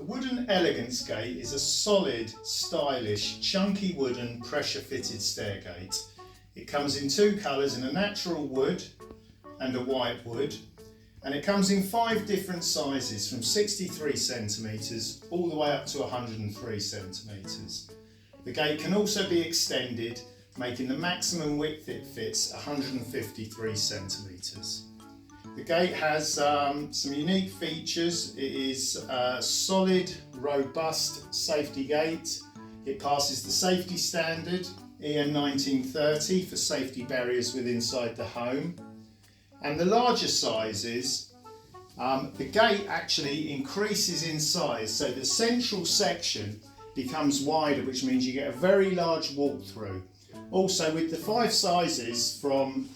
Wooden Elegance Gate is a solid, stylish, chunky wooden pressure-fitted stair gate. It comes in two colours, in a natural wood and a white wood, and it comes in 5 different sizes from 63 centimetres all the way up to 103 centimetres. The gate can also be extended, making the maximum width it fits 153 centimetres. The gate has some unique features. It is a solid, robust safety gate. It passes the safety standard EN 1930 for safety barriers within inside the home. And the larger sizes, the gate actually increases in size, so the central section becomes wider, which means you get a very large walk through. Also, with the 5 sizes from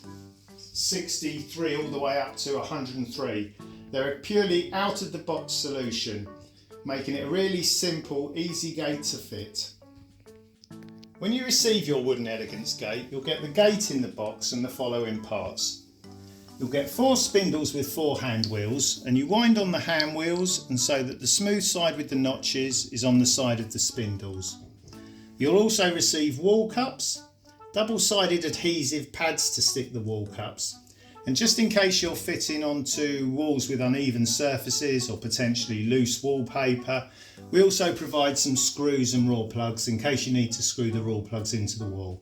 63 all the way up to 103, they're a purely out of the box solution, making it a really simple, easy gate to fit. When you receive your Wooden Elegance Gate, you'll get the gate in the box and the following parts. You'll get 4 spindles with 4 hand wheels, and you wind on the hand wheels and so that the smooth side with the notches is on the side of the spindles. You'll also receive wall cups, double-sided adhesive pads to stick the wall cups, and just in case you're fitting onto walls with uneven surfaces or potentially loose wallpaper, we also provide some screws and raw plugs in case you need to screw the raw plugs into the wall.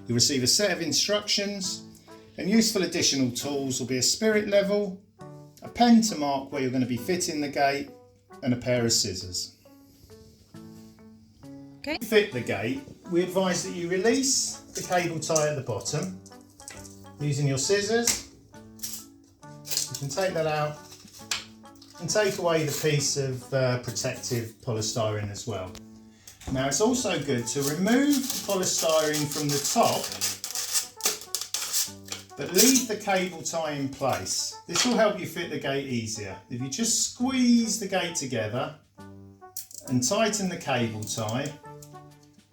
You'll receive a set of instructions, and useful additional tools will be a spirit level, a pen to mark where you're going to be fitting the gate, and a pair of scissors. Okay. To fit the gate, we advise that you release the cable tie at the bottom using your scissors. You can take that out and take away the piece of protective polystyrene as well. Now, it's also good to remove the polystyrene from the top but leave the cable tie in place. This will help you fit the gate easier. If you just squeeze the gate together and tighten the cable tie,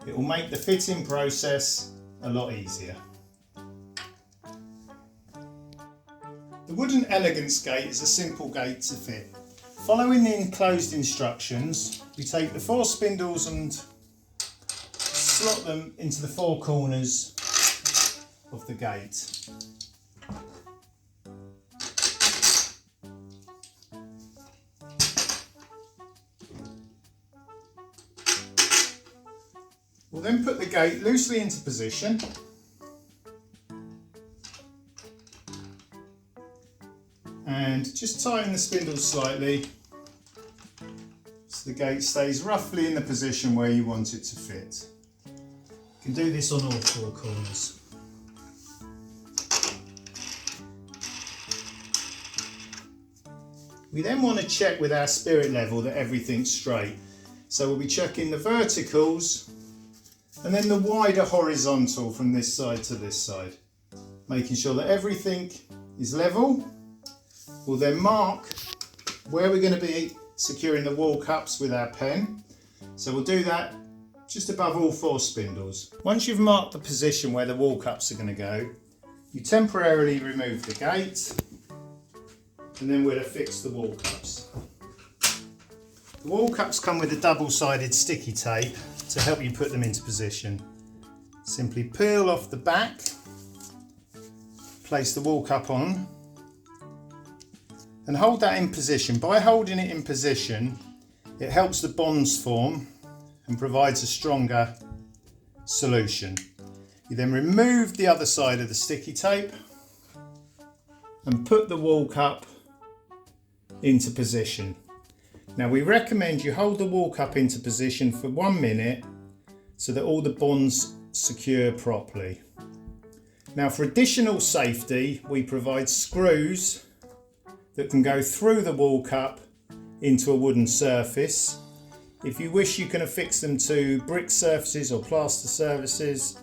it will make the fitting process a lot easier. The Wooden Elegance Gate is a simple gate to fit. Following the enclosed instructions, we take the 4 spindles and slot them into the 4 corners of the gate. We'll then put the gate loosely into position. And just tighten the spindles slightly so the gate stays roughly in the position where you want it to fit. You can do this on all 4 corners. We then want to check with our spirit level that everything's straight. So we'll be checking the verticals and then the wider horizontal from this side to this side, making sure that everything is level. We'll then mark where we're going to be securing the wall cups with our pen. So we'll do that just above all 4 spindles. Once you've marked the position where the wall cups are going to go, you temporarily remove the gate and then we'll affix the wall cups. The wall cups come with a double-sided sticky tape to help you put them into position. Simply peel off the back, place the wall cup on, and hold that in position. By holding it in position, it helps the bonds form and provides a stronger solution. You then remove the other side of the sticky tape and put the wall cup into position. Now, we recommend you hold the wall cup into position for 1 minute so that all the bonds secure properly. Now, for additional safety, we provide screws that can go through the wall cup into a wooden surface. If you wish, you can affix them to brick surfaces or plaster surfaces,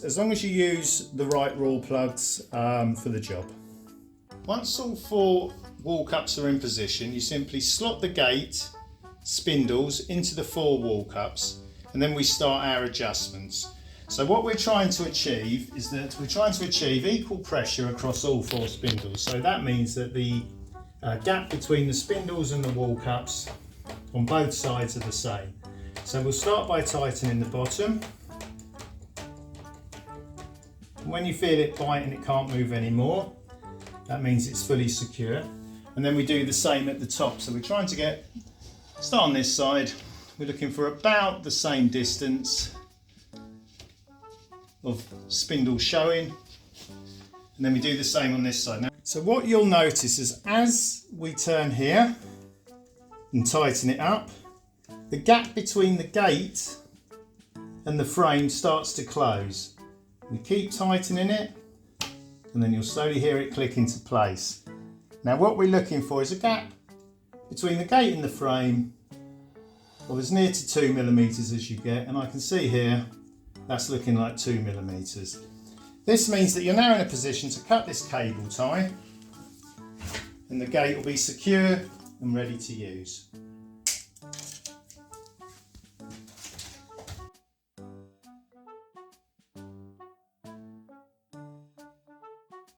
as long as you use the right raw plugs for the job. Once all 4 wall cups are in position, you simply slot the gate spindles into the 4 wall cups, and then we start our adjustments. So what we're trying to achieve is that we're trying to achieve equal pressure across all 4 spindles. So that means that the gap between the spindles and the wall cups on both sides are the same. So we'll start by tightening the bottom. And when you feel it bite and it can't move anymore, that means it's fully secure. And then we do the same at the top. So we're trying to start on this side. We're looking for about the same distance of spindle showing. And then we do the same on this side. Now, so what you'll notice is as we turn here and tighten it up, the gap between the gate and the frame starts to close. We keep tightening it and then you'll slowly hear it click into place. Now what we're looking for is a gap between the gate and the frame of as near to 2 millimeters as you get, and I can see here that's looking like 2 millimeters. This means that you're now in a position to cut this cable tie and the gate will be secure and ready to use.